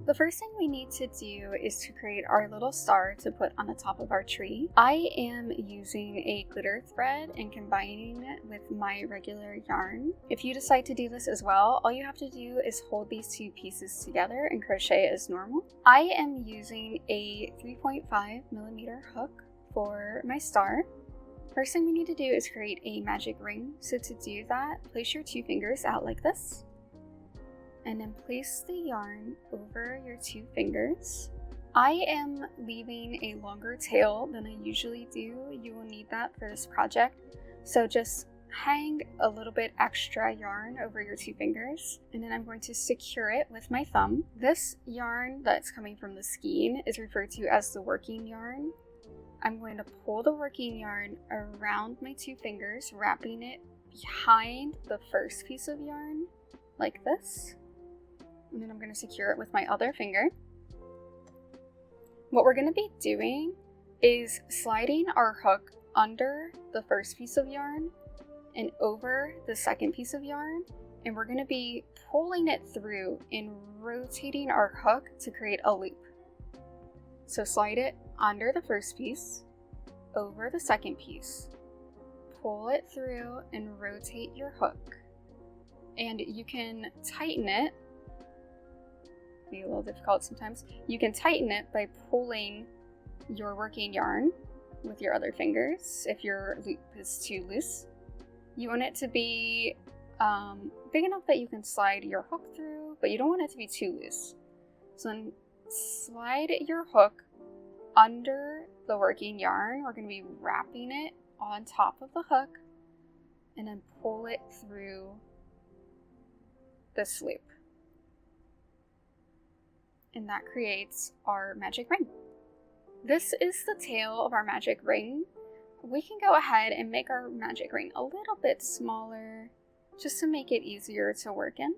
The first thing we need to do is to create our little star to put on the top of our tree. I am using a glitter thread and combining it with my regular yarn. If you decide to do this as well, all you have to do is hold these two pieces together and crochet as normal. I am using a 3.5mm hook for my star. First thing we need to do is create a magic ring. So to do that, place your two fingers out like this. And then place the yarn over your two fingers. I am leaving a longer tail than I usually do. You will need that for this project. So just hang a little bit extra yarn over your two fingers. And then I'm going to secure it with my thumb. This yarn that's coming from the skein is referred to as the working yarn. I'm going to pull the working yarn around my two fingers, wrapping it behind the first piece of yarn like this. And then I'm going to secure it with my other finger. What we're going to be doing is sliding our hook under the first piece of yarn and over the second piece of yarn. And we're going to be pulling it through and rotating our hook to create a loop. So slide it under the first piece, over the second piece, pull it through and rotate your hook. And you can tighten it. Be a little difficult sometimes. You can tighten it by pulling your working yarn with your other fingers if your loop is too loose. You want it to be big enough that you can slide your hook through, but you don't want it to be too loose. So then slide your hook under the working yarn. We're going to be wrapping it on top of the hook and then pull it through this loop. And that creates our magic ring. This is the tail of our magic ring. We can go ahead and make our magic ring a little bit smaller just to make it easier to work in.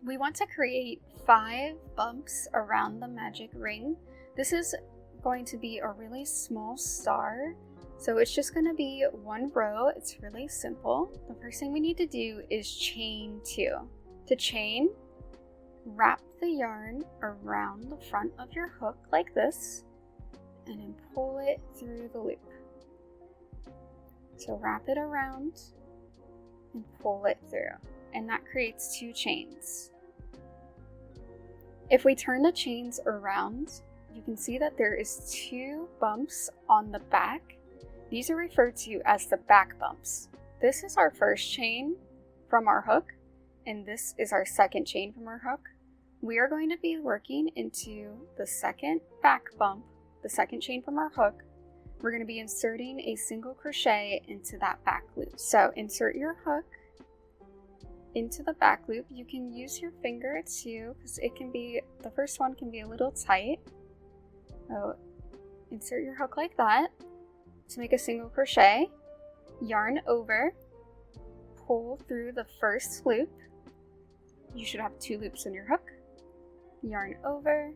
We want to create 5 bumps around the magic ring. This is going to be a really small star, so it's just going to be one row. It's really simple. The first thing we need to do is chain 2. To chain, wrap the yarn around the front of your hook like this and then pull it through the loop. So wrap it around and pull it through, and that creates 2 chains. If we turn the chains around, you can see that there is 2 bumps on the back. These are referred to as the back bumps. This is our first chain from our hook, and this is our second chain from our hook. We are going to be working into the second back bump, the second chain from our hook. We're going to be inserting a single crochet into that back loop. So insert your hook into the back loop. You can use your finger too, because it can be, the first one can be a little tight. So insert your hook like that to make a single crochet, yarn over, pull through the first loop. You should have 2 loops in your hook, yarn over,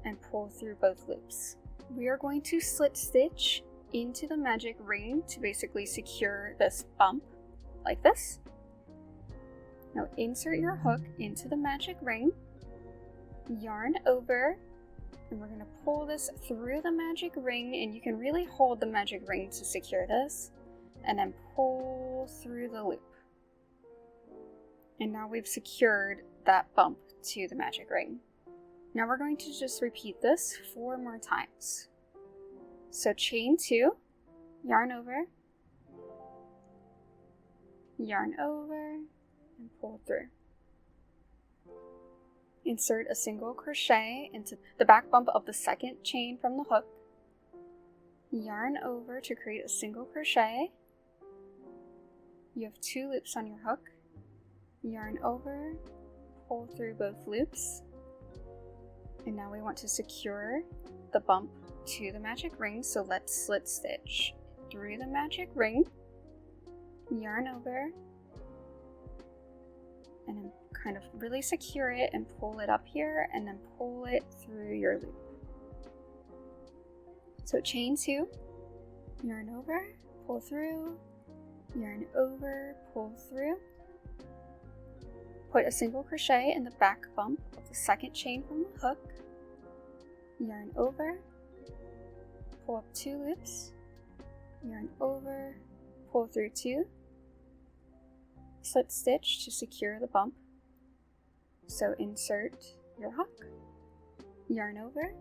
and pull through both loops. We are going to slit stitch into the magic ring to basically secure this bump like this. Now insert your hook into the magic ring, yarn over, and we're going to pull this through the magic ring, and you can really hold the magic ring to secure this, and then pull through the loop. And now we've secured that bump to the magic ring. Now we're going to just repeat this 4 more times. So chain 2, yarn over, and pull through. Insert a single crochet into the back bump of the second chain from the hook, yarn over to create a single crochet. You have 2 loops on your hook, yarn over, pull through both loops, and now we want to secure the bump to the magic ring. So let's slit stitch through the magic ring, yarn over, and then kind of really secure it and pull it up here, and then pull it through your loop. So chain 2, yarn over, pull through, yarn over, pull through. Put a single crochet in the back bump of the second chain from the hook, yarn over, pull up 2 loops, yarn over, pull through 2, slip stitch to secure the bump. So insert your hook, yarn over,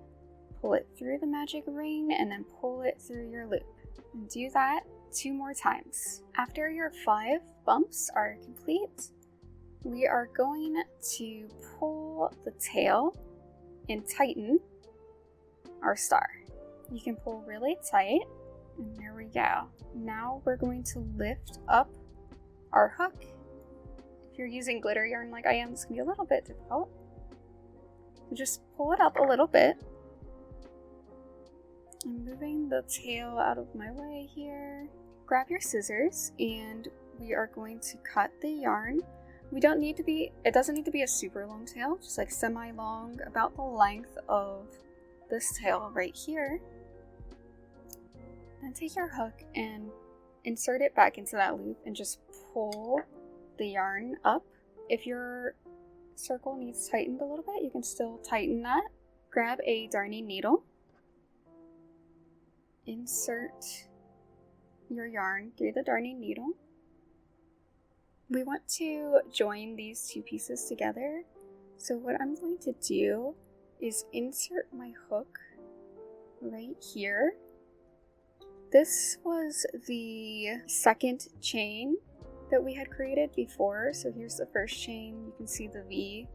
pull it through the magic ring, and then pull it through your loop. And do that 2 more times. After your 5 bumps are complete, we are going to pull the tail and tighten our star. You can pull really tight, and there we go. Now we're going to lift up our hook. If you're using glitter yarn like I am, it's gonna be a little bit difficult. Just pull it up a little bit. I'm moving the tail out of my way here. Grab your scissors, and we are going to cut the yarn. It doesn't need to be a super long tail, just like semi-long, about the length of this tail right here. Then take your hook and insert it back into that loop and just pull the yarn up. If your circle needs tightened a little bit, you can still tighten that. Grab a darning needle, insert your yarn through the darning needle. We want to join these 2 pieces together, so what I'm going to do is insert my hook right here. This was the second chain that we had created before, so here's the first chain, you can see the V,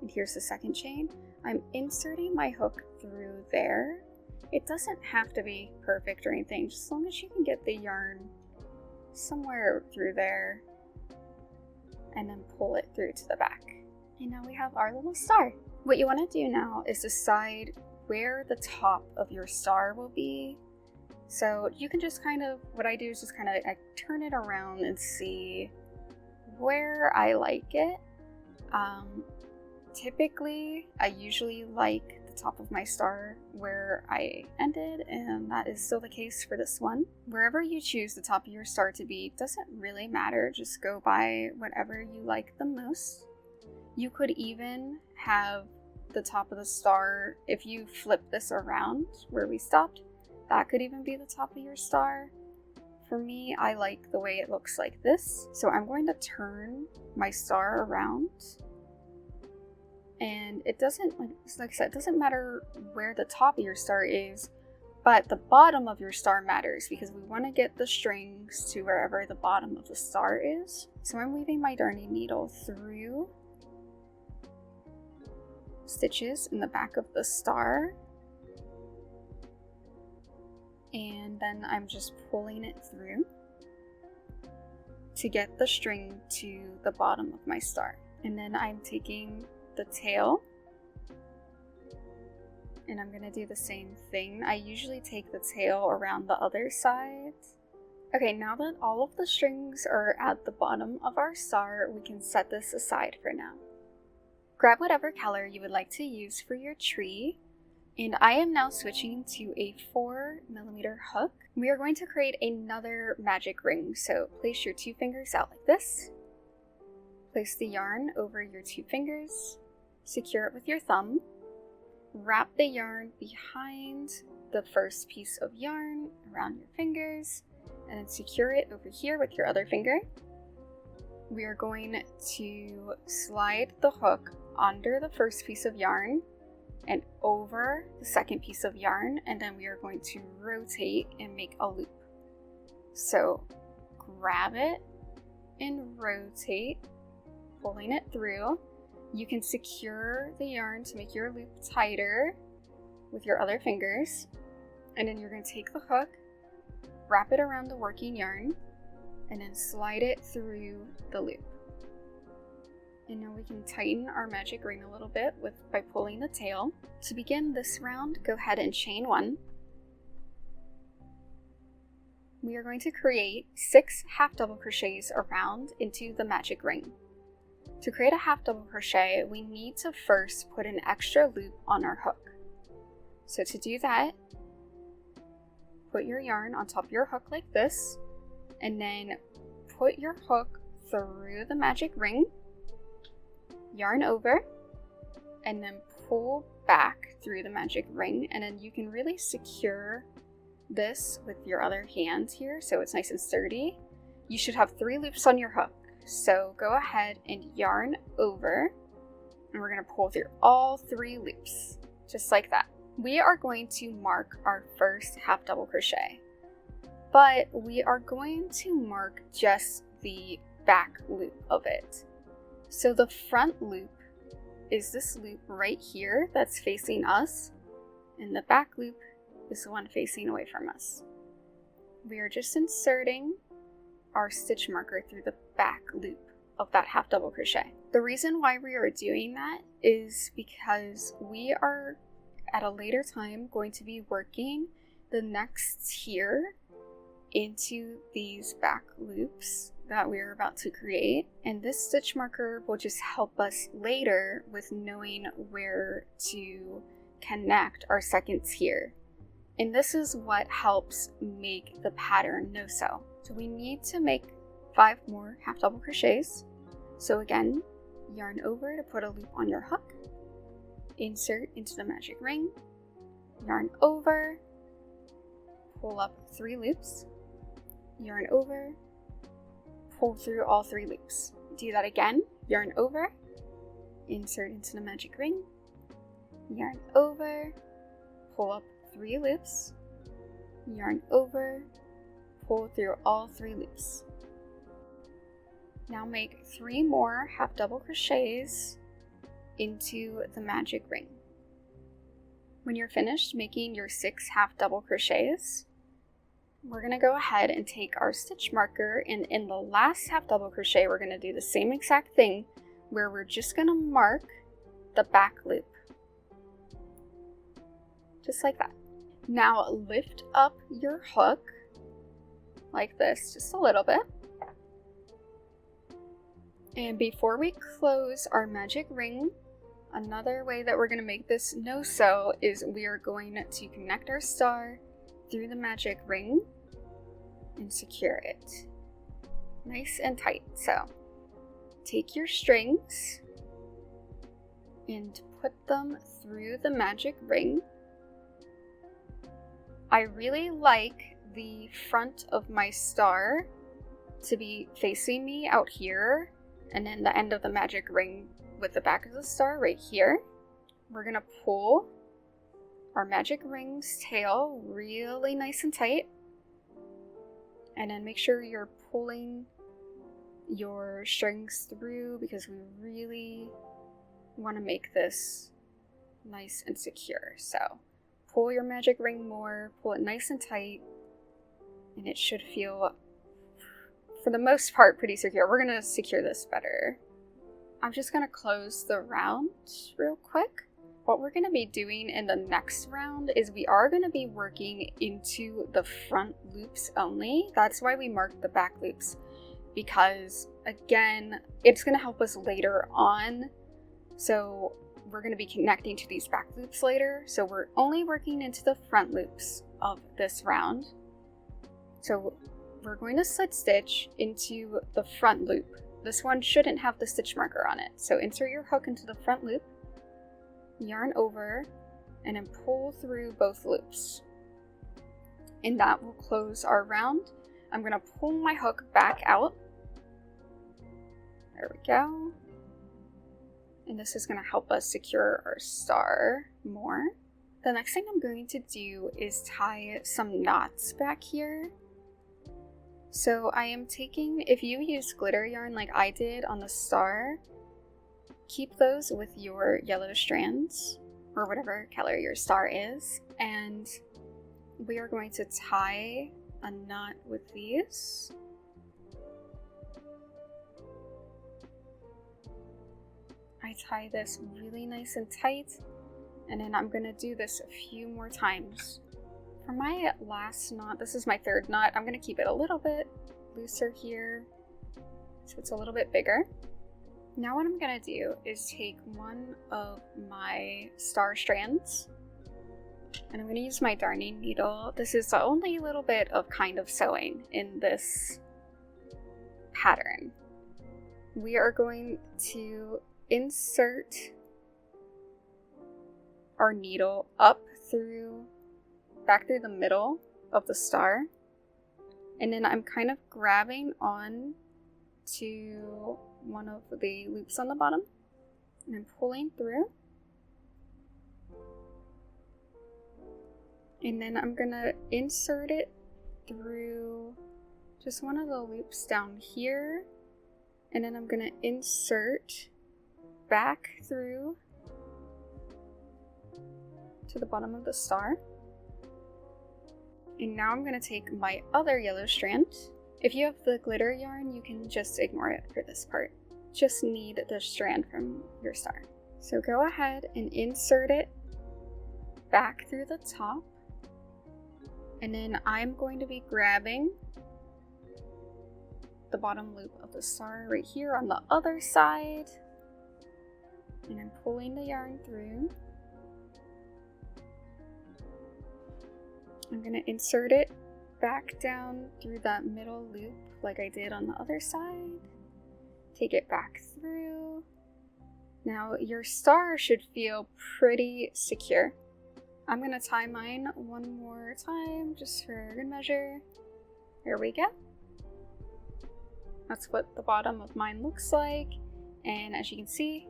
and here's the second chain. I'm inserting my hook through there. It doesn't have to be perfect or anything, just as long as you can get the yarn somewhere through there, and then pull it through to the back. And now we have our little star. What you want to do now is decide where the top of your star will be. So you can just what I do is just I turn it around and see where I like it. Typically, I usually like the top of my star where I ended, and that is still the case for this one. Wherever you choose the top of your star to be doesn't really matter, just go by whatever you like the most. You could even have the top of the star, if you flip this around where we stopped, that could even be the top of your star. For me, I like the way it looks like this, so I'm going to turn my star around. And it doesn't, like I said, it doesn't matter where the top of your star is, but the bottom of your star matters because we want to get the strings to wherever the bottom of the star is. So I'm weaving my darning needle through stitches in the back of the star, and then I'm just pulling it through to get the string to the bottom of my star. And then I'm taking the tail and I'm gonna do the same thing. I usually take the tail around the other side. Okay, now that all of the strings are at the bottom of our star, we can set this aside for now. Grab whatever color you would like to use for your tree, and I am now switching to a 4mm hook. We are going to create another magic ring, so place your 2 fingers out like this. Place the yarn over your 2 fingers, secure it with your thumb, wrap the yarn behind the first piece of yarn around your fingers, and then secure it over here with your other finger. We are going to slide the hook under the first piece of yarn and over the second piece of yarn, and then we are going to rotate and make a loop. So grab it and rotate, pulling it through. You can secure the yarn to make your loop tighter with your other fingers, and then you're going to take the hook, wrap it around the working yarn, and then slide it through the loop. And now we can tighten our magic ring a little bit by pulling the tail. To begin this round, go ahead and chain 1. We are going to create 6 half double crochets around into the magic ring. To create a half double crochet, we need to first put an extra loop on our hook. So to do that, put your yarn on top of your hook like this, and then put your hook through the magic ring, yarn over, and then pull back through the magic ring, and then you can really secure this with your other hand here so it's nice and sturdy. You should have 3 loops on your hook, so go ahead and yarn over, and we're going to pull through all 3 loops, just like that. We are going to mark our first half double crochet, but we are going to mark just the back loop of it. So the front loop is this loop right here that's facing us, and the back loop is the one facing away from us. We are just inserting our stitch marker through the back loop of that half double crochet. The reason why we are doing that is because we are at a later time going to be working the next tier into these back loops that we're about to create, and this stitch marker will just help us later with knowing where to connect our second tier, and this is what helps make the pattern nosew. So we need to make 5 more half double crochets. So again, yarn over to put a loop on your hook, insert into the magic ring, yarn over, pull up 3 loops, yarn over, pull through all 3 loops. Do that again, yarn over, insert into the magic ring, yarn over, pull up 3 loops, yarn over, pull through all 3 loops. Now make 3 more half double crochets into the magic ring. When you're finished making your 6 half double crochets, we're going to go ahead and take our stitch marker, and in the last half double crochet we're going to do the same exact thing where we're just going to mark the back loop. Just like that. Now lift up your hook like this, just a little bit. And before we close our magic ring, another way that we're going to make this no-sew is we are going to connect our star through the magic ring and secure it nice and tight. So take your strings and put them through the magic ring. I really like the front of my star to be facing me out here, and then the end of the magic ring with the back of the star right here. We're gonna pull our magic ring's tail really nice and tight, and then make sure you're pulling your strings through because we really want to make this nice and secure. So pull your magic ring more, pull it nice and tight, and it should feel, for the most part, pretty secure. We're going to secure this better. I'm just going to close the round real quick. What we're going to be doing in the next round is we are going to be working into the front loops only. That's why we marked the back loops, because again, it's going to help us later on. So we're going to be connecting to these back loops later. So we're only working into the front loops of this round. So we're going to slip stitch into the front loop. This one shouldn't have the stitch marker on it. So insert your hook into the front loop, yarn over, and then pull through both loops. And that will close our round. I'm going to pull my hook back out. There we go. And this is going to help us secure our star more. The next thing I'm going to do is tie some knots back here. So I am taking, if you use glitter yarn like I did on the star, keep those with your yellow strands or whatever color your star is, and we are going to tie a knot with these. I tie this really nice and tight, and then I'm going to do this a few more times. For my last knot, this is my third knot, I'm going to keep it a little bit looser here so it's a little bit bigger. Now what I'm going to do is take one of my star strands, and I'm going to use my darning needle. This is the only little bit of kind of sewing in this pattern. We are going to insert our needle up through, back through the middle of the star, and then I'm kind of grabbing on to one of the loops on the bottom, and I'm pulling through, and then I'm gonna insert it through just one of the loops down here, and then I'm gonna insert back through to the bottom of the star. And now I'm gonna take my other yellow strand. If you have the glitter yarn, you can just ignore it for this part. Just need the strand from your star. So go ahead and insert it back through the top. And then I'm going to be grabbing the bottom loop of the star right here on the other side. And I'm pulling the yarn through. I'm going to insert it back down through that middle loop like I did on the other side. Take it back through. Now your star should feel pretty secure. I'm going to tie mine one more time just for good measure. Here we go. That's what the bottom of mine looks like. And as you can see,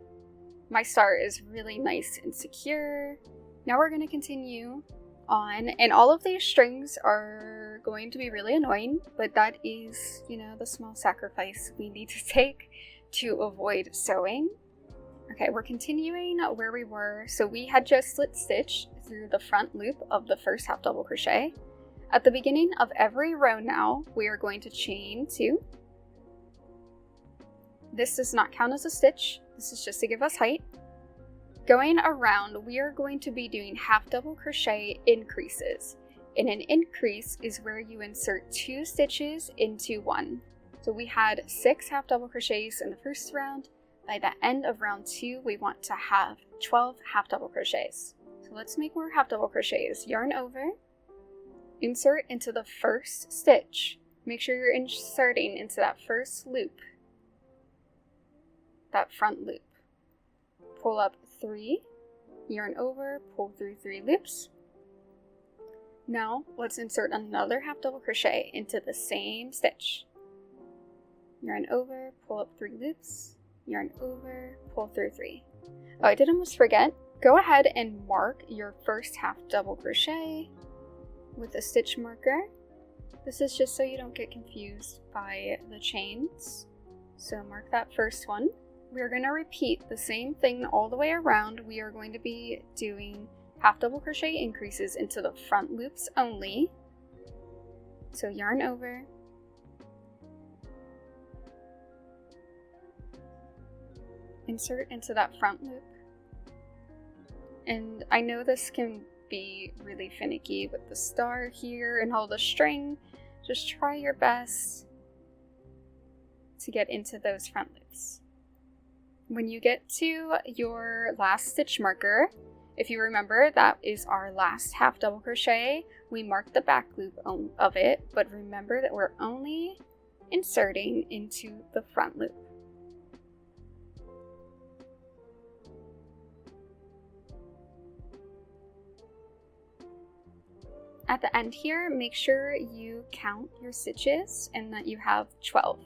my star is really nice and secure. Now we're going to continue on, and all of these strings are going to be really annoying, but that is, you know, the small sacrifice we need to take to avoid sewing. Okay, we're continuing where we were. So we had just slip stitched through the front loop of the first half double crochet. At the beginning of every row now, we are going to chain 2. This does not count as a stitch. This is just to give us height. Going around, we are going to be doing half double crochet increases. And an increase is where you insert 2 stitches into 1. So we had 6 half double crochets in the first round. By the end of round 2, we want to have 12 half double crochets. So let's make more half double crochets. Yarn over, insert into the first stitch. Make sure you're inserting into that first loop, that front loop. Pull up 3, yarn over, pull through 3 loops. Now let's insert another half double crochet into the same stitch. Yarn over, pull up 3 loops, yarn over, pull through 3. Oh, I did almost forget. Go ahead and mark your first half double crochet with a stitch marker. This is just so you don't get confused by the chains. So mark that first one. We're going to repeat the same thing all the way around. We are going to be doing half double crochet increases into the front loops only. So yarn over, insert into that front loop. And I know this can be really finicky with the star here and all the string. Just try your best to get into those front loops. When you get to your last stitch marker, if you remember, that is our last half double crochet. We mark the back loop of it, but remember that we're only inserting into the front loop. At the end here, make sure you count your stitches and that you have 12.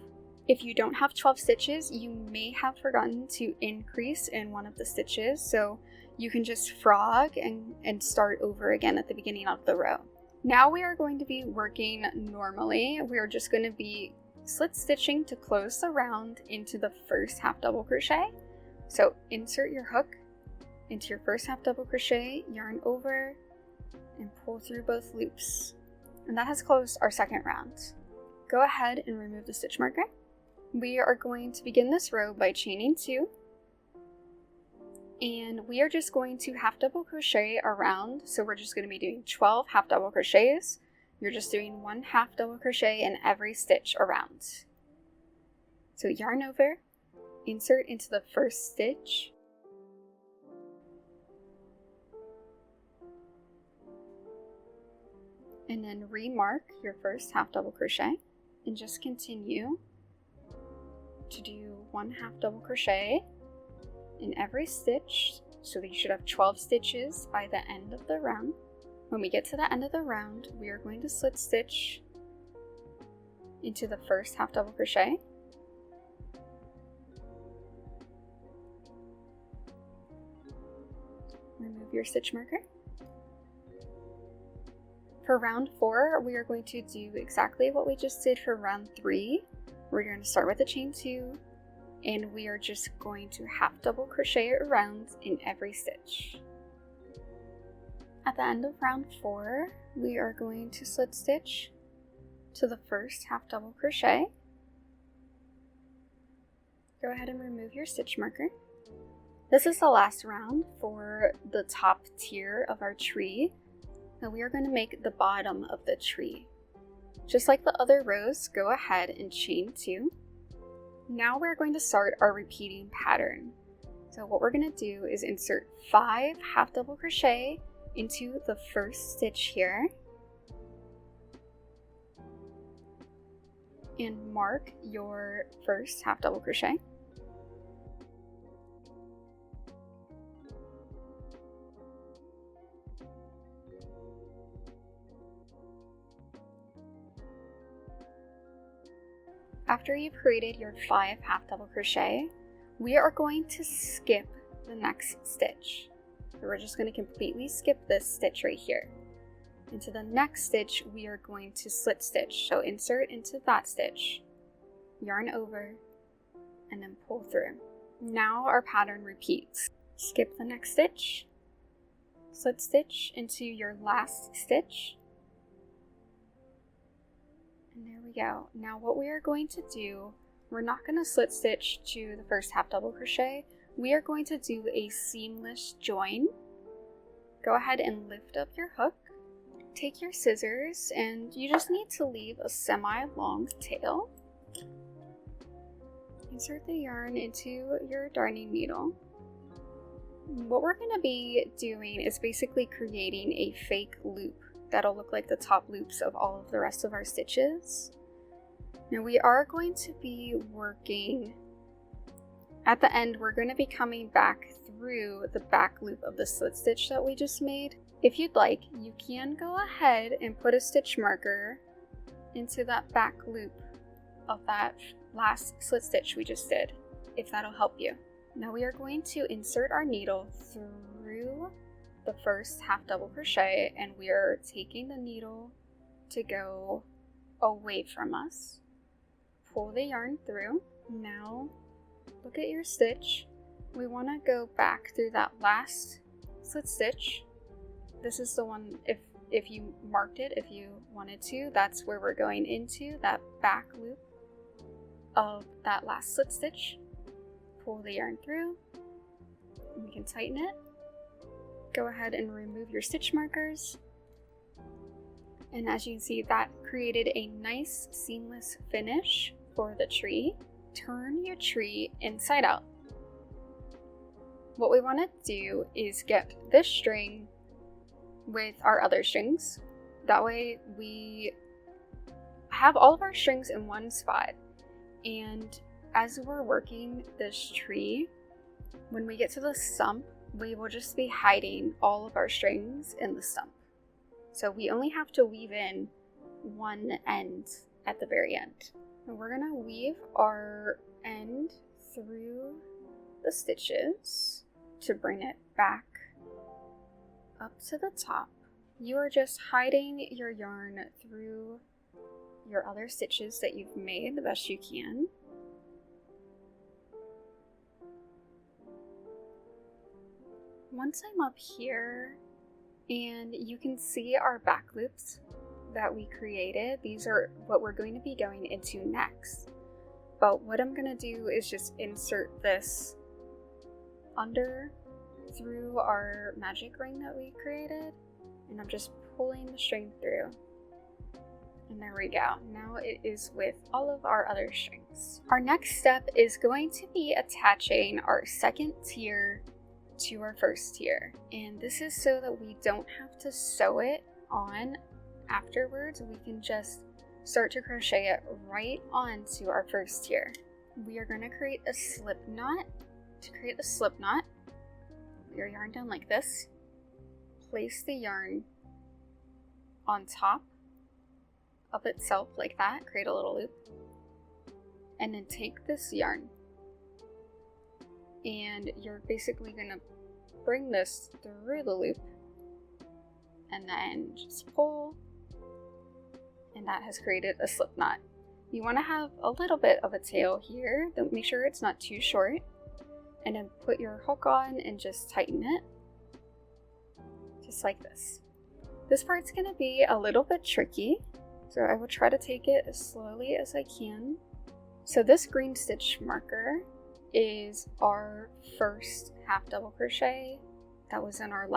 If you don't have 12 stitches, you may have forgotten to increase in one of the stitches, so you can just frog and start over again at the beginning of the row. Now we are going to be working normally. We are just going to be slip stitching to close the round into the first half double crochet. So insert your hook into your first half double crochet, yarn over, and pull through both loops. And that has closed our second round. Go ahead and remove the stitch marker. We are going to begin this row by chaining 2, and we are just going to half double crochet around. So we're just going to be doing 12 half double crochets. You're just doing 1 half double crochet in every stitch around. So yarn over, insert into the first stitch, and then remark your first half double crochet, and just continue to do 1 half double crochet in every stitch, so that you should have 12 stitches by the end of the round. When we get to the end of the round, we are going to slip stitch into the first half double crochet. Remove your stitch marker. For round 4, we are going to do exactly what we just did for round 3. We're going to start with a chain 2, and we are just going to half double crochet around in every stitch. At the end of round 4, we are going to slip stitch to the first half double crochet. Go ahead and remove your stitch marker. This is the last round for the top tier of our tree. Now we are going to make the bottom of the tree. Just like the other rows, go ahead and chain 2. Now we're going to start our repeating pattern. So what we're going to do is insert 5 half double crochet into the first stitch here, and mark your first half double crochet. After you've created your 5 half double crochet, we are going to skip the next stitch. So we're just going to completely skip this stitch right here. Into the next stitch, we are going to slip stitch. So insert into that stitch, yarn over, and then pull through. Now our pattern repeats. Skip the next stitch, slip stitch into your last stitch, and there we go. Now what we are going to do, we're not going to slip stitch to the first half double crochet. We are going to do a seamless join. Go ahead and lift up your hook. Take your scissors, and you just need to leave a semi-long tail. Insert the yarn into your darning needle. What we're going to be doing is basically creating a fake loop that'll look like the top loops of all of the rest of our stitches. Now we are going to be working, at the end we're going to be coming back through the back loop of the slip stitch that we just made. If you'd like, you can go ahead and put a stitch marker into that back loop of that last slip stitch we just did, if that'll help you. Now we are going to insert our needle through the first half double crochet, and we are taking the needle to go away from us. Pull the yarn through. Now look at your stitch. We want to go back through that last slip stitch. This is the one, if you marked it, if you wanted to, that's where we're going into, that back loop of that last slip stitch. Pull the yarn through, and we can tighten it. Go ahead and remove your stitch markers. And as you can see, that created a nice seamless finish for the tree. Turn your tree inside out. What we want to do is get this string with our other strings. That way we have all of our strings in one spot. And as we're working this tree, when we get to the stump, we will just be hiding all of our strings in the stump. So we only have to weave in one end at the very end. And we're gonna weave our end through the stitches to bring it back up to the top. You are just hiding your yarn through your other stitches that you've made the best you can. Once I'm up here, and you can see our back loops that we created, these are what we're going to be going into next. But what I'm going to do is just insert this under through our magic ring that we created, and I'm just pulling the string through. And there we go. Now it is with all of our other strings. Our next step is going to be attaching our second tier to our first tier, and this is so that we don't have to sew it on afterwards. We can just start to crochet it right onto our first tier. We are going to create a slip knot to create a slip knot, put your yarn down like this, place the yarn on top of itself like that, create a little loop, and then take this yarn and you're basically going to bring this through the loop and then just pull, and that has created a slip knot. You want to have a little bit of a tail here, don't make sure it's not too short, and then put your hook on and just tighten it just like this. This part's going to be a little bit tricky, so I will try to take it as slowly as I can. So this green stitch marker is our first half double crochet that was in our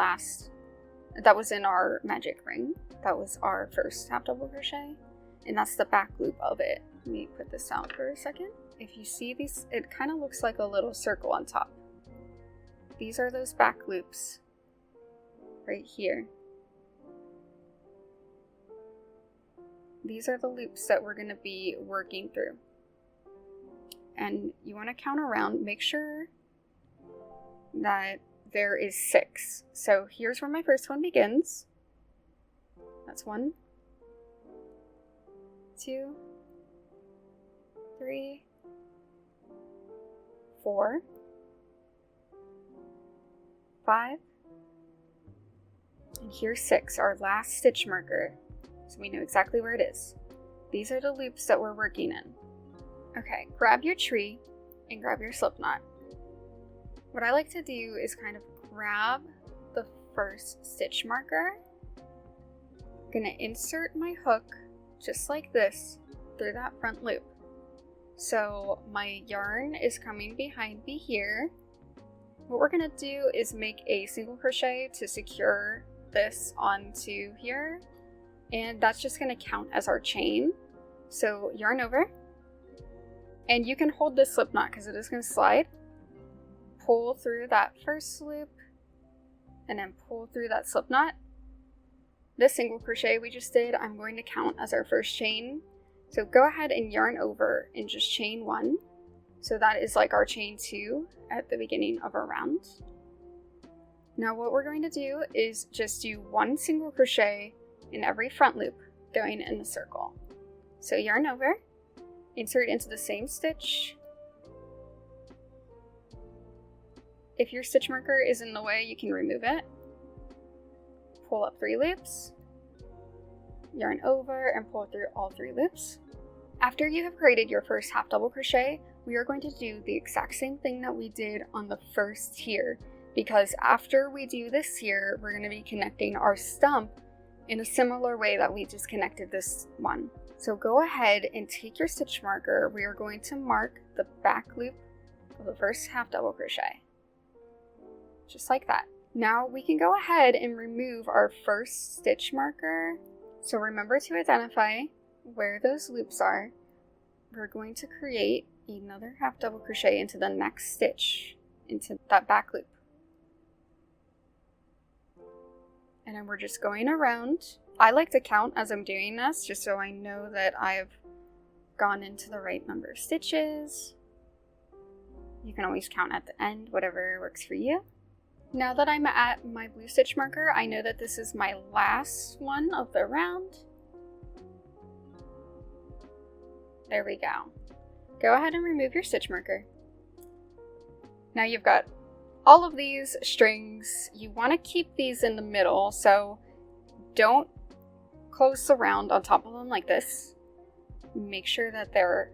magic ring. That was our first half double crochet, and that's the back loop of it. Let me put this out for a second. If you see these, it kind of looks like a little circle on top. These are those back loops right here. These are the loops that we're going to be working through. And you want to count around, make sure that there is 6. So here's where my first one begins. That's 1, 2, 3, 4, 5, and here's 6, our last stitch marker. So we know exactly where it is. These are the loops that we're working in. Okay, grab your tree and grab your slip knot. What I like to do is kind of grab the first stitch marker. I'm gonna insert my hook just like this through that front loop. So my yarn is coming behind me here. What we're gonna do is make a single crochet to secure this onto here, and that's just gonna count as our chain. So yarn over, and you can hold this slip knot because it is going to slide. Pull through that first loop and then pull through that slip knot. This single crochet we just did, I'm going to count as our first chain. So go ahead and yarn over and just chain 1. So that is like our chain 2 at the beginning of our round. Now what we're going to do is just do 1 single crochet in every front loop going in the circle. So yarn over, insert into the same stitch. If your stitch marker is in the way, you can remove it. Pull up 3 loops, yarn over, and pull through all 3 loops. After you have created your first half double crochet, we are going to do the exact same thing that we did on the first here, because after we do this here, we're going to be connecting our stump in a similar way that we just connected this one. So go ahead and take your stitch marker. We are going to mark the back loop of the first half double crochet. Just like that. Now we can go ahead and remove our first stitch marker. So remember to identify where those loops are. We're going to create another half double crochet into the next stitch, into that back loop. And then we're just going around. I like to count as I'm doing this, just so I know that I've gone into the right number of stitches. You can always count at the end, whatever works for you. Now that I'm at my blue stitch marker, I know that this is my last one of the round. There we go. Go ahead and remove your stitch marker. Now you've got all of these strings. You want to keep these in the middle, so don't close the round on top of them like this. Make sure that they're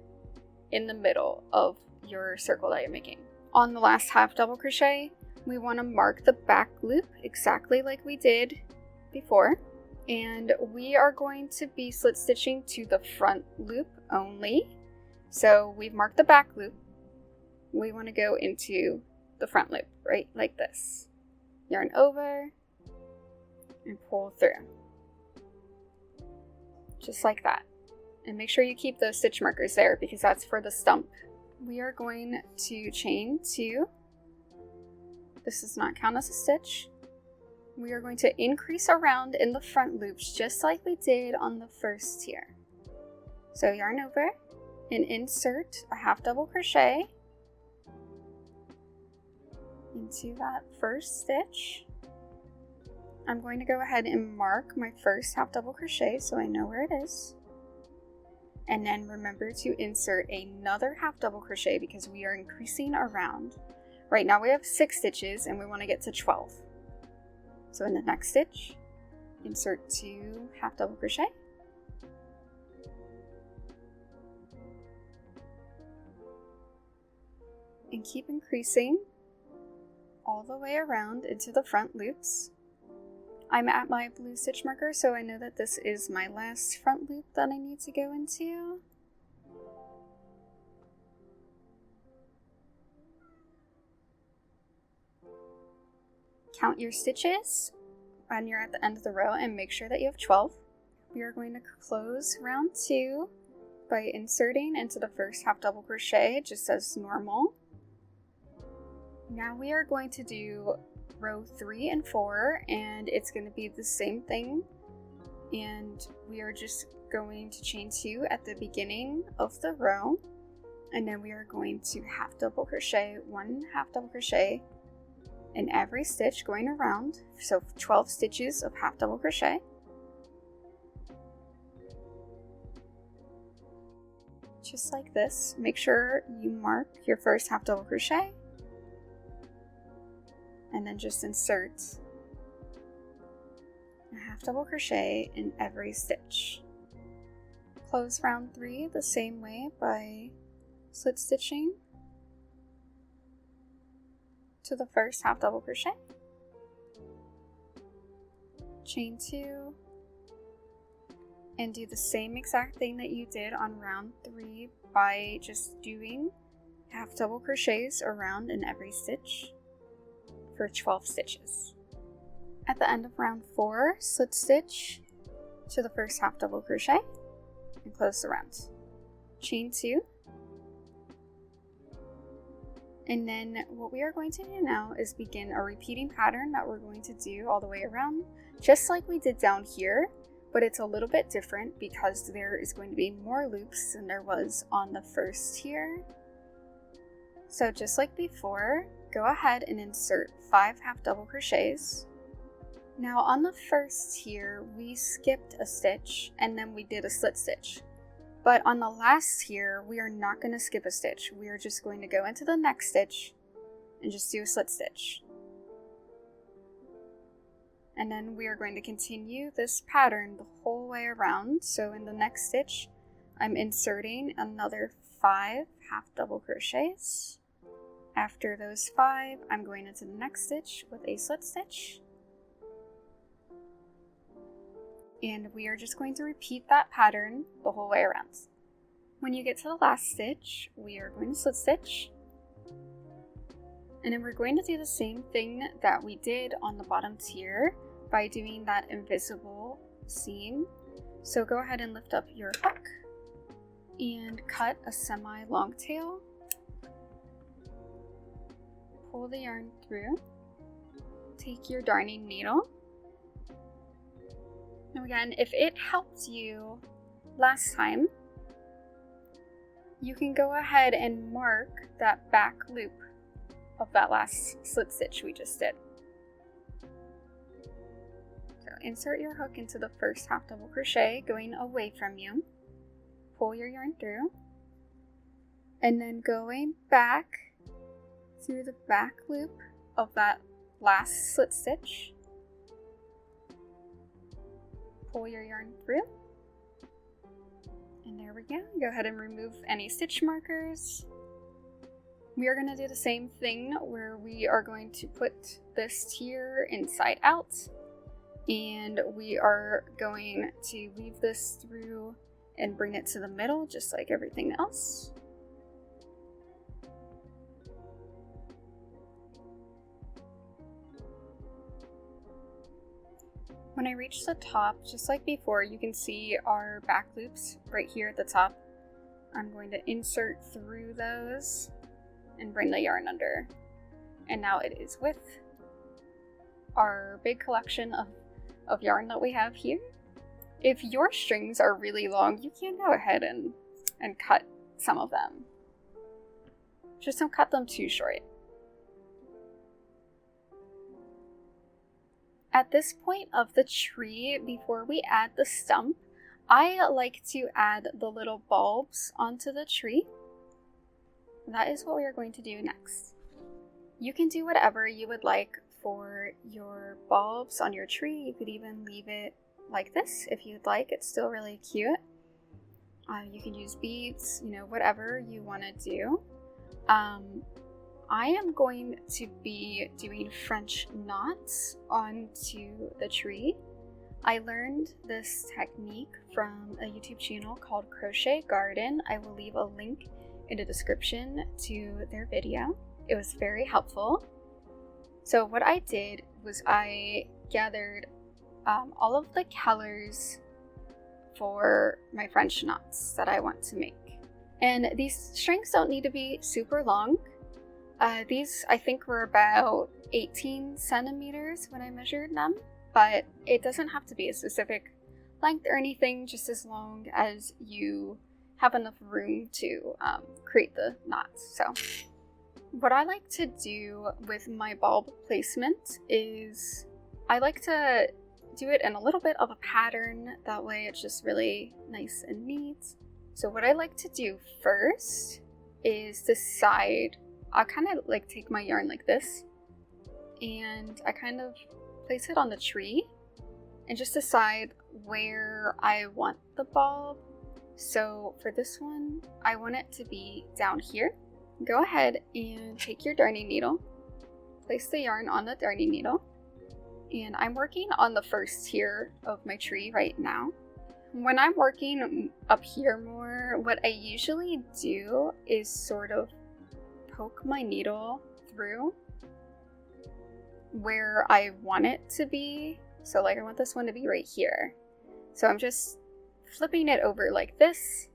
in the middle of your circle that you're making. On the last half double crochet, we want to mark the back loop exactly like we did before, and we are going to be slit stitching to the front loop only. So we've marked the back loop. We want to go into the front loop, right like this. Yarn over and pull through. Just like that. And make sure you keep those stitch markers there because that's for the stump. We are going to chain 2. This does not count as a stitch. We are going to increase around in the front loops just like we did on the first tier. So yarn over and insert a half double crochet. into that first stitch. I'm going to go ahead and mark my first half double crochet so I know where it is. And then remember to insert another half double crochet because we are increasing around. Right now we have 6 stitches and we want to get to 12. So in the next stitch, insert 2 half double crochet. And keep increasing all the way around into the front loops. I'm at my blue stitch marker, so I know that this is my last front loop that I need to go into. Count your stitches when you're at the end of the row and make sure that you have 12. We are going to close round 2 by inserting into the first half double crochet just as normal. Now we are going to do row 3 and 4, and it's going to be the same thing, and we are just going to chain 2 at the beginning of the row, and then we are going to half double crochet 1 half double crochet in every stitch going around, so 12 stitches of half double crochet. Just like this. Make sure you mark your first half double crochet and then just insert a half double crochet in every stitch. Close round 3 the same way by slip stitching to the first half double crochet, chain 2, and do the same exact thing that you did on round 3 by just doing half double crochets around in every stitch for 12 stitches. At the end of round 4, slip stitch to the first half double crochet and close the round. Chain 2. And then what we are going to do now is begin a repeating pattern that we're going to do all the way around, just like we did down here, but it's a little bit different because there is going to be more loops than there was on the first here. So just like before, go ahead and insert 5 half double crochets. Now on the first here, we skipped a stitch and then we did a slip stitch. But on the last here, we are not going to skip a stitch. We are just going to go into the next stitch and just do a slip stitch. And then we are going to continue this pattern the whole way around. So in the next stitch, I'm inserting another 5 half double crochets. After those 5, I'm going into the next stitch with a slip stitch. And we are just going to repeat that pattern the whole way around. When you get to the last stitch, we are going to slip stitch. And then we're going to do the same thing that we did on the bottom tier by doing that invisible seam. So go ahead and lift up your hook and cut a semi-long tail. Pull the yarn through. Take your darning needle. Now again, if it helped you last time, you can go ahead and mark that back loop of that last slip stitch we just did. So insert your hook into the first half double crochet going away from you. Pull your yarn through. And then going back through the back loop of that last slip stitch. Pull your yarn through. And there we go. Go ahead and remove any stitch markers. We are going to do the same thing where we are going to put this tier inside out. And we are going to weave this through and bring it to the middle just like everything else. When I reach the top, just like before, you can see our back loops right here at the top. I'm going to insert through those and bring the yarn under. And now it is with our big collection of yarn that we have here. If your strings are really long, you can go ahead and cut some of them. Just don't cut them too short. At this point of the tree, before we add the stump, I like to add the little bulbs onto the tree. That is what we are going to do next. You can do whatever you would like for your bulbs on your tree. You could even leave it like this if you'd like. It's still really cute. You can use beads, whatever you want to do. I am going to be doing French knots onto the tree. I learned this technique from a YouTube channel called Crochet Garden. I will leave a link in the description to their video. It was very helpful. So what I did was I gathered all of the colors for my French knots that I want to make. And these strings don't need to be super long. These I think were about 18 centimeters when I measured them, but it doesn't have to be a specific length or anything, just as long as you have enough room to create the knots. So what I like to do with my bulb placement is I like to do it in a little bit of a pattern. That way it's just really nice and neat. So what I like to do first is decide, I'll kind of like take my yarn like this and I kind of place it on the tree and just decide where I want the bulb. So for this one, I want it to be down here. Go ahead and take your darning needle, place the yarn on the darning needle, and I'm working on the first tier of my tree right now. When I'm working up here more, what I usually do is sort of poke my needle through where I want it to be. So like I want this one to be right here. So I'm just flipping it over like this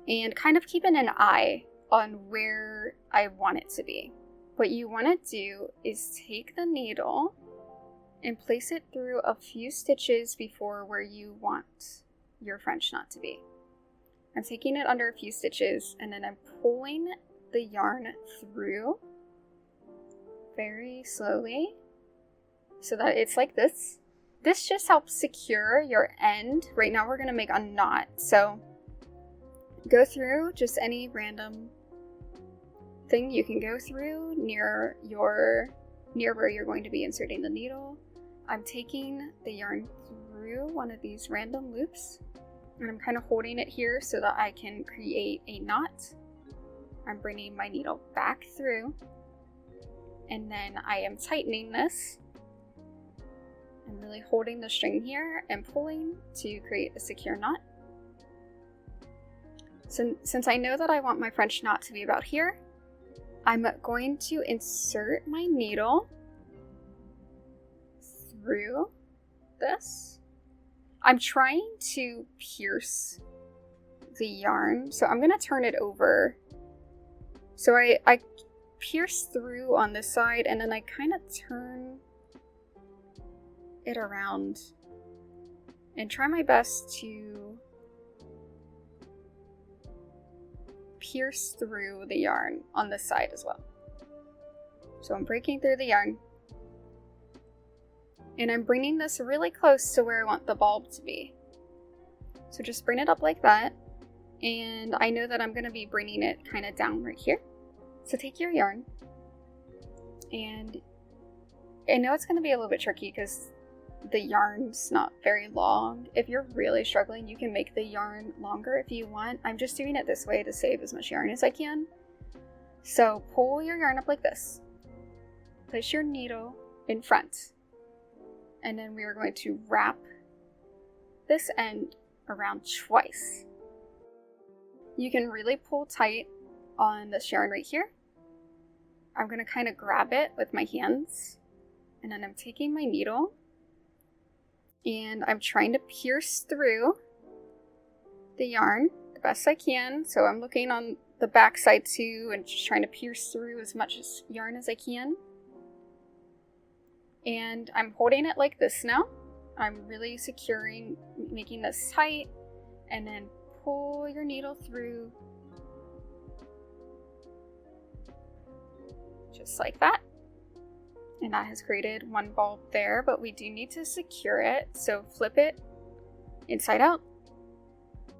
and kind of keeping an eye on where I want it to be. What you want to do is take the needle and place it through a few stitches before where you want your French knot to be. I'm taking it under a few stitches and then I'm pulling the yarn through very slowly so that it's like this. This just helps secure your end. Right now we're going to make a knot. So go through just any random thing you can go through near where you're going to be inserting the needle. I'm taking the yarn through one of these random loops and I'm kind of holding it here so that I can create a knot. I'm bringing my needle back through and then I am tightening this. I'm really holding the string here and pulling to create a secure knot. So since I know that I want my French knot to be about here, I'm going to insert my needle through this. I'm trying to pierce the yarn, so I'm going to turn it over. So I pierce through on this side and then I kind of turn it around and try my best to pierce through the yarn on this side as well. So I'm breaking through the yarn and I'm bringing this really close to where I want the bulb to be. So just bring it up like that, and I know that I'm going to be bringing it kind of down right here. So take your yarn, and I know it's going to be a little bit tricky because the yarn's not very long. If you're really struggling, you can make the yarn longer if you want. I'm just doing it this way to save as much yarn as I can. So pull your yarn up like this. Place your needle in front. And then we are going to wrap this end around twice. You can really pull tight on this yarn right here. I'm going to kind of grab it with my hands. And then I'm taking my needle and I'm trying to pierce through the yarn the best I can. So I'm looking on the back side too and just trying to pierce through as much yarn as I can. And I'm holding it like this now. I'm really securing, making this tight, and then pull your needle through just like that. And that has created one bulb there, but we do need to secure it. So flip it inside out.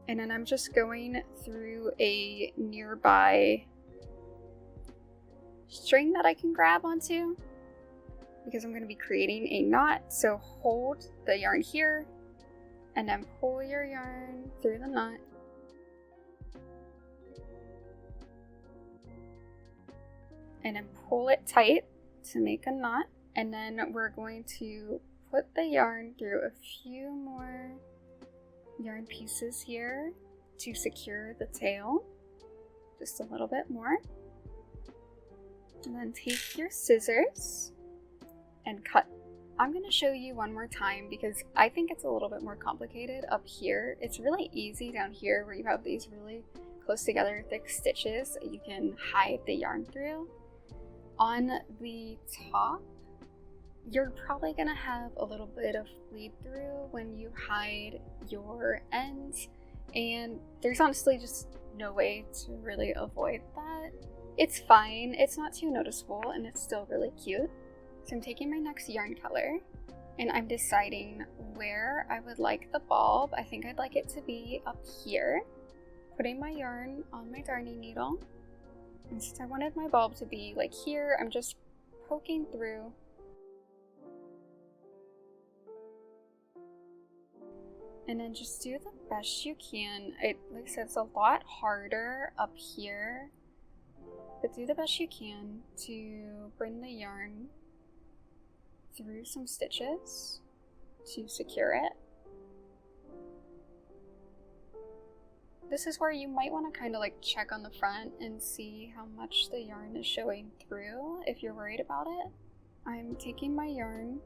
And then I'm just going through a nearby string that I can grab onto because I'm going to be creating a knot. So hold the yarn here and then pull your yarn through the knot. And then pull it tight to make a knot. And then we're going to put the yarn through a few more yarn pieces here to secure the tail. Just a little bit more. And then take your scissors and cut. I'm going to show you one more time because I think it's a little bit more complicated up here. It's really easy down here where you have these really close together thick stitches that you can hide the yarn through. On the top, you're probably going to have a little bit of bleed through when you hide your ends, and there's honestly just no way to really avoid that. It's fine, it's not too noticeable, and it's still really cute. So I'm taking my next yarn color, and I'm deciding where I would like the bulb. I think I'd like it to be up here. Putting my yarn on my darning needle, and since I wanted my bulb to be like here, I'm just poking through. And then just do the best you can. Like I said, it's a lot harder up here, but do the best you can to bring the yarn through some stitches to secure it. This is where you might want to kind of like check on the front and see how much the yarn is showing through if you're worried about it. I'm taking my yarn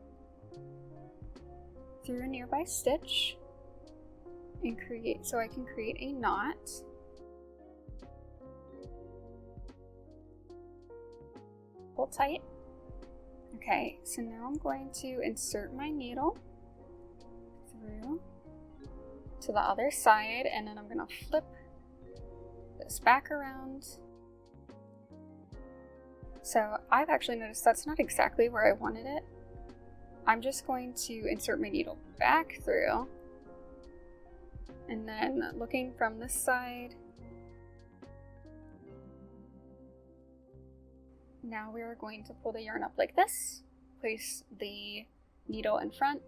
through a nearby stitch and so I can create a knot. Pull tight. Okay, so now I'm going to insert my needle through to the other side, and then I'm going to flip this back around. So I've actually noticed that's not exactly where I wanted it. I'm just going to insert my needle back through, and then looking from this side, now we are going to pull the yarn up like this, place the needle in front,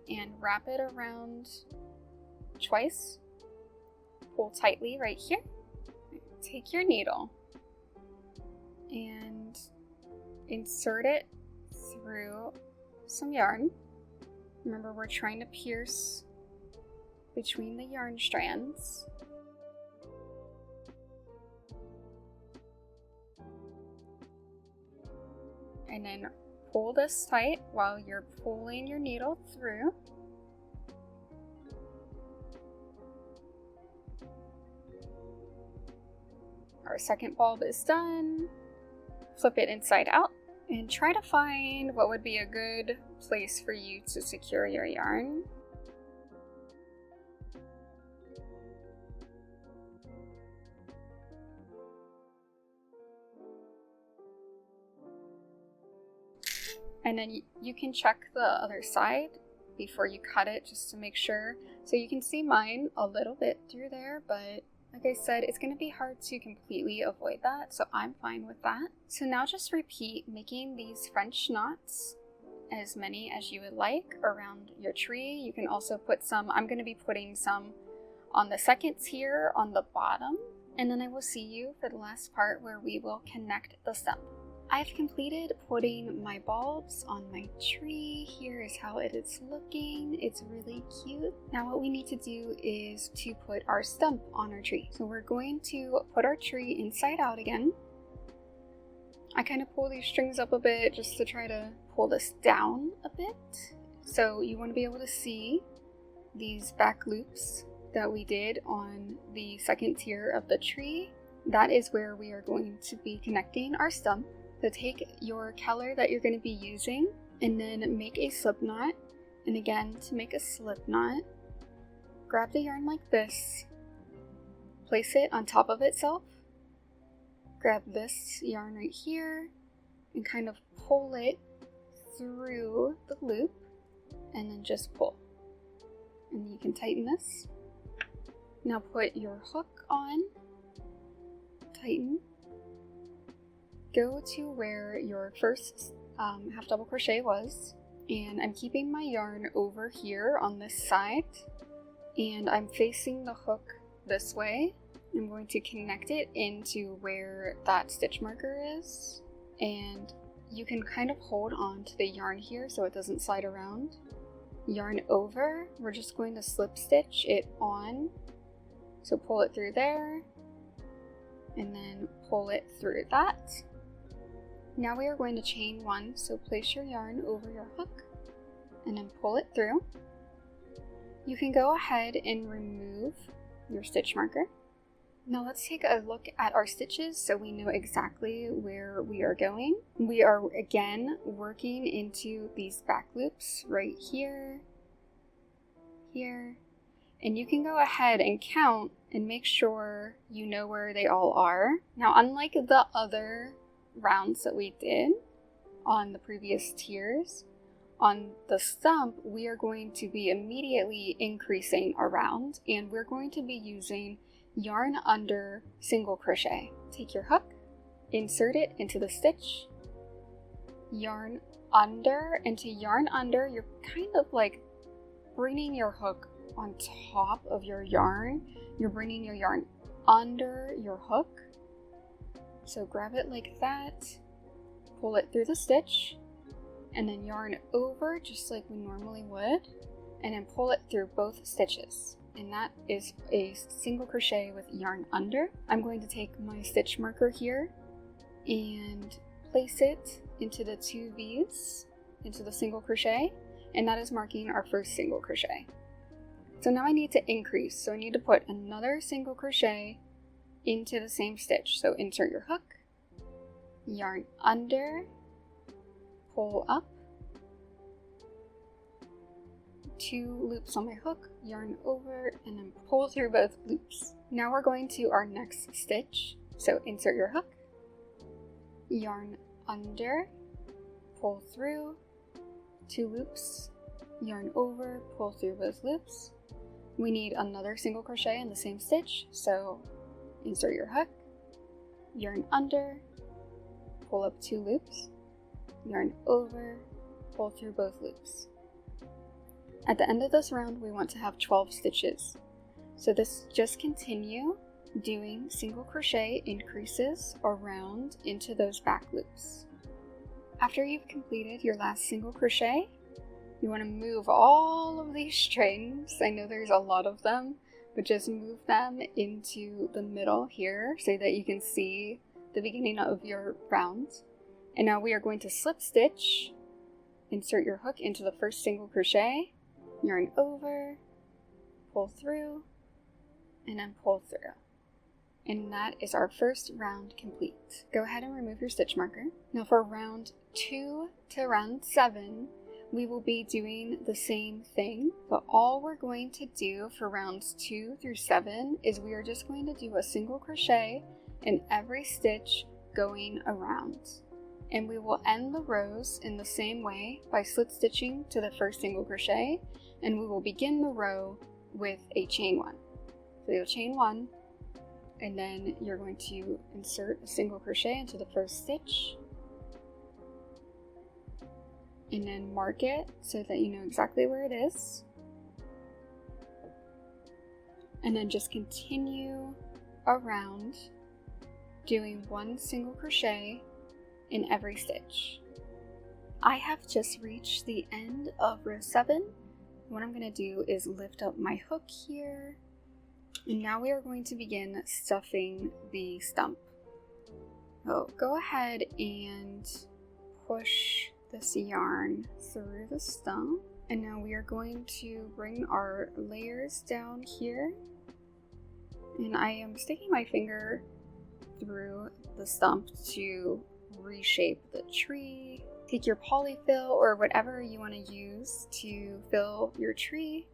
and wrap it around twice. Pull tightly right here. Take your needle and insert it through some yarn. Remember, we're trying to pierce between the yarn strands. And then pull this tight while you're pulling your needle through. Our second bulb is done. Flip it inside out and try to find what would be a good place for you to secure your yarn. And then you can check the other side before you cut it just to make sure. So you can see mine a little bit through there, but like I said, it's going to be hard to completely avoid that, so I'm fine with that. So now just repeat making these French knots, as many as you would like, around your tree. You can also put some, I'm going to be putting some on the second tier on the bottom, and then I will see you for the last part where we will connect the stump. I've completed putting my bulbs on my tree. Here is how it is looking. It's really cute. Now what we need to do is to put our stump on our tree. So we're going to put our tree inside out again. I kind of pull these strings up a bit just to try to pull this down a bit. So you want to be able to see these back loops that we did on the second tier of the tree. That is where we are going to be connecting our stump. So take your color that you're going to be using and then make a slip knot. And again, to make a slip knot, grab the yarn like this, place it on top of itself, grab this yarn right here and kind of pull it through the loop and then just pull. And you can tighten this. Now put your hook on, tighten, go to where your first half double crochet was, and I'm keeping my yarn over here on this side, and I'm facing the hook this way. I'm going to connect it into where that stitch marker is, and you can kind of hold on to the yarn here so it doesn't slide around. Yarn over, we're just going to slip stitch it on. So pull it through there, and then pull it through that. Now we are going to chain one, so place your yarn over your hook, and then pull it through. You can go ahead and remove your stitch marker. Now let's take a look at our stitches so we know exactly where we are going. We are again working into these back loops right here, here, and you can go ahead and count and make sure you know where they all are. Now, unlike the other rounds that we did on the previous tiers, on the stump, we are going to be immediately increasing our round, and we're going to be using yarn under single crochet. Take your hook, insert it into the stitch, yarn under, and to yarn under, you're kind of like bringing your hook on top of your yarn. You're bringing your yarn under your hook. So grab it like that, pull it through the stitch, and then yarn over just like we normally would, and then pull it through both stitches. And that is a single crochet with yarn under. I'm going to take my stitch marker here and place it into the two V's, into the single crochet, and that is marking our first single crochet. So now I need to increase, so I need to put another single crochet into the same stitch. So insert your hook, yarn under, pull up, 2 loops on my hook, yarn over, and then pull through both loops. Now we're going to our next stitch. So insert your hook, yarn under, pull through, 2 loops, yarn over, pull through both loops. We need another single crochet in the same stitch, so insert your hook, yarn under, pull up 2 loops, yarn over, pull through both loops. At the end of this round, we want to have 12 stitches. So just continue doing single crochet increases around into those back loops. After you've completed your last single crochet, you want to move all of these strings. I know there's a lot of them, but just move them into the middle here so that you can see the beginning of your round. And now we are going to slip stitch, insert your hook into the first single crochet, yarn over, pull through, and then pull through. And that is our first round complete. Go ahead and remove your stitch marker. Now for round 2 to round 7, we will be doing the same thing, but all we're going to do for rounds 2 through 7 is we are just going to do a single crochet in every stitch going around. And we will end the rows in the same way by slip stitching to the first single crochet, and we will begin the row with a chain 1. So you'll chain 1, and then you're going to insert a single crochet into the first stitch, and then mark it so that you know exactly where it is, and then just continue around doing 1 single crochet in every stitch. I have just reached the end of row 7. What I'm going to do is lift up my hook here, and now we are going to begin stuffing the stump. So go ahead and push this yarn through the stump, and now we are going to bring our layers down here, and I am sticking my finger through the stump to reshape the tree. Take your polyfill or whatever you want to use to fill your tree,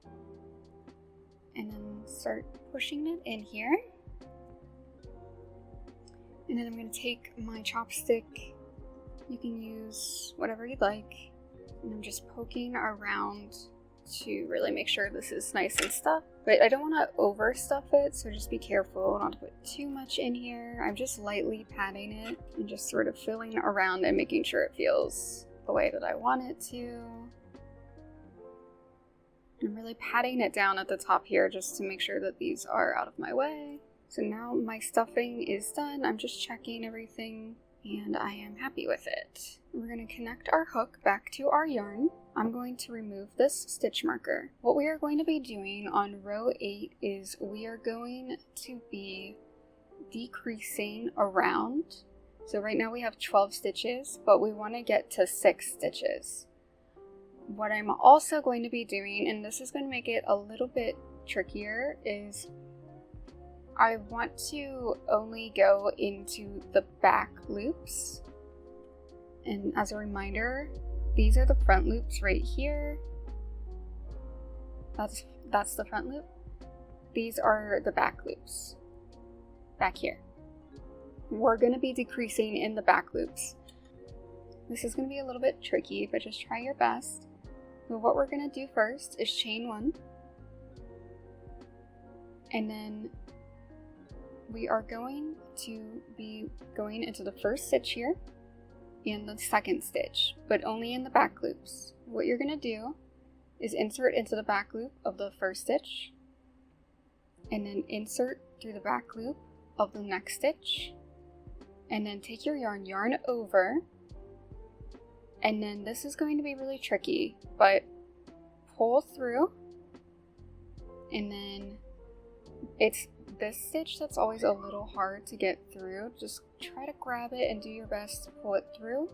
and then start pushing it in here. And then I'm going to take my chopstick. You can use whatever you'd like, And I'm just poking around to really make sure this is nice and stuffed. But I don't want to overstuff it, so just be careful not to put too much in here. I'm just lightly patting it and just sort of filling around and making sure it feels the way that I want it to. I'm really patting it down at the top here just to make sure that these are out of my way. So now my stuffing is done. I'm just checking everything and I am happy with it. We're going to connect our hook back to our yarn. I'm going to remove this stitch marker. What we are going to be doing on row 8 is we are going to be decreasing around. So right now we have 12 stitches, but we want to get to 6 stitches. What I'm also going to be doing, and this is going to make it a little bit trickier, is I want to only go into the back loops. And as a reminder, these are the front loops right here. That's the front loop. These are the back loops back here. We're going to be decreasing in the back loops. This is going to be a little bit tricky, but just try your best. So what we're going to do first is chain 1. And then we are going to be going into the first stitch here and the second stitch, but only in the back loops. What you're going to do is insert into the back loop of the first stitch, and then insert through the back loop of the next stitch, and then take your yarn over, and then this is going to be really tricky, but pull through, and then it's this stitch that's always a little hard to get through. Just try to grab it and do your best to pull it through.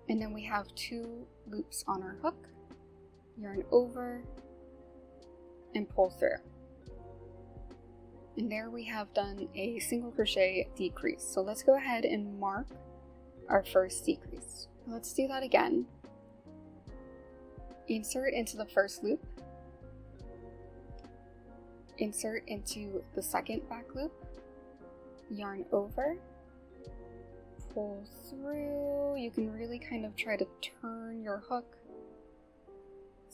And then we have 2 loops on our hook, yarn over, and pull through. And there we have done a single crochet decrease. So let's go ahead and mark our first decrease. Let's do that again. Insert into the first loop, insert into the second back loop, yarn over, pull through. You can really kind of try to turn your hook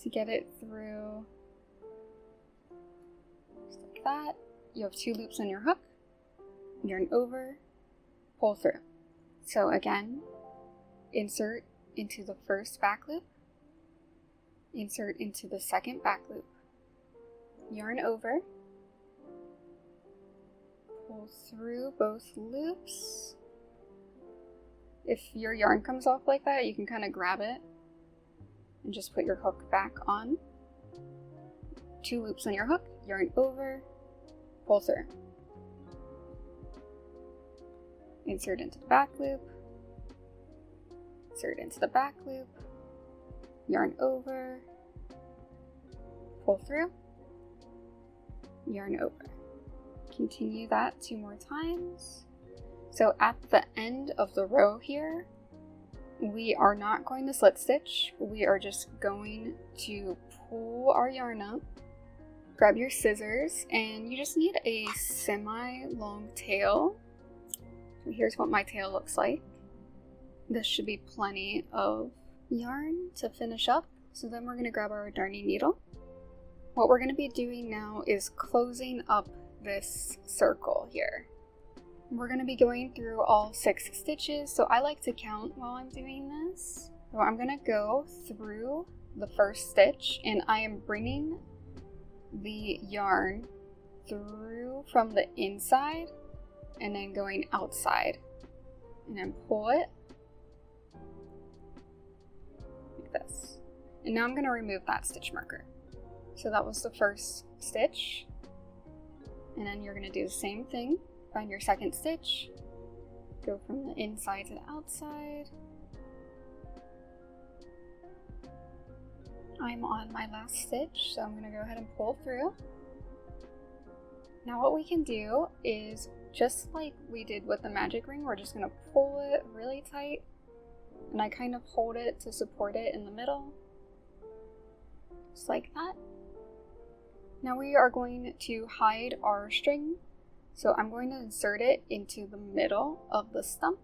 to get it through, just like that. You have 2 loops on your hook, yarn over, pull through. So again, insert into the first back loop, insert into the second back loop, yarn over, pull through both loops. If your yarn comes off like that, you can kind of grab it and just put your hook back on. 2 loops on your hook, yarn over, pull through. Insert into the back loop, insert into the back loop, yarn over, pull through, yarn over. Continue that 2 more times. So at the end of the row here, we are not going to slip stitch. We are just going to pull our yarn up, grab your scissors, and you just need a semi-long tail. So here's what my tail looks like. This should be plenty of yarn to finish up. So then we're going to grab our darning needle. What we're going to be doing now is closing up this circle here. We're going to be going through all 6 stitches, so I like to count while I'm doing this. So I'm going to go through the first stitch, and I am bringing the yarn through from the inside and then going outside, and then pull it like this. And now I'm going to remove that stitch marker. So that was the first stitch, and then you're going to do the same thing. Find your second stitch, go from the inside to the outside. I'm on my last stitch, so I'm going to go ahead and pull through. Now what we can do is, just like we did with the magic ring, we're just going to pull it really tight, and I kind of hold it to support it in the middle, just like that. Now we are going to hide our string. So I'm going to insert it into the middle of the stump.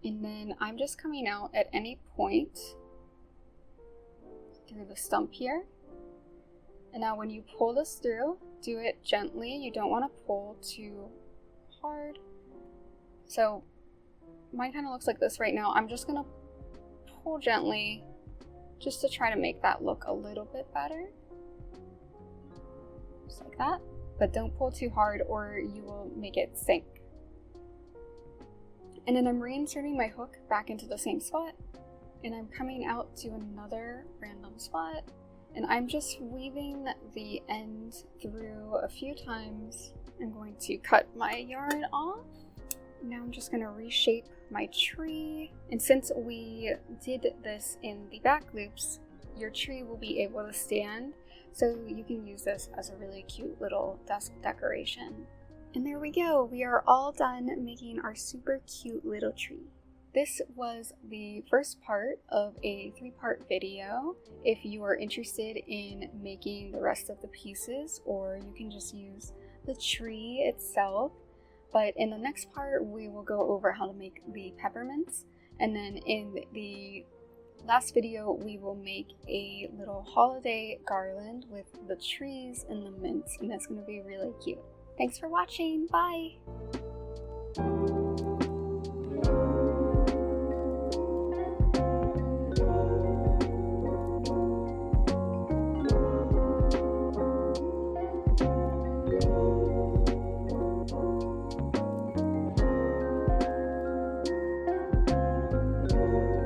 And then I'm just coming out at any point through the stump here. And now when you pull this through, do it gently. You don't want to pull too hard. So mine kind of looks like this right now. I'm just going to pull gently just to try to make that look a little bit better. Just like that. But don't pull too hard or you will make it sink. And then I'm reinserting my hook back into the same spot, and I'm coming out to another random spot, and I'm just weaving the end through a few times. I'm going to cut my yarn off. Now I'm just going to reshape my tree, and since we did this in the back loops, your tree will be able to stand, so you can use this as a really cute little desk decoration. And there we go, we are all done making our super cute little tree. This was the first part of a 3-part video. If you are interested in making the rest of the pieces, or you can just use the tree itself. But in the next part, we will go over how to make the peppermints. And then in the last video, we will make a little holiday garland with the trees and the mints. And that's going to be really cute. Thanks for watching. Bye!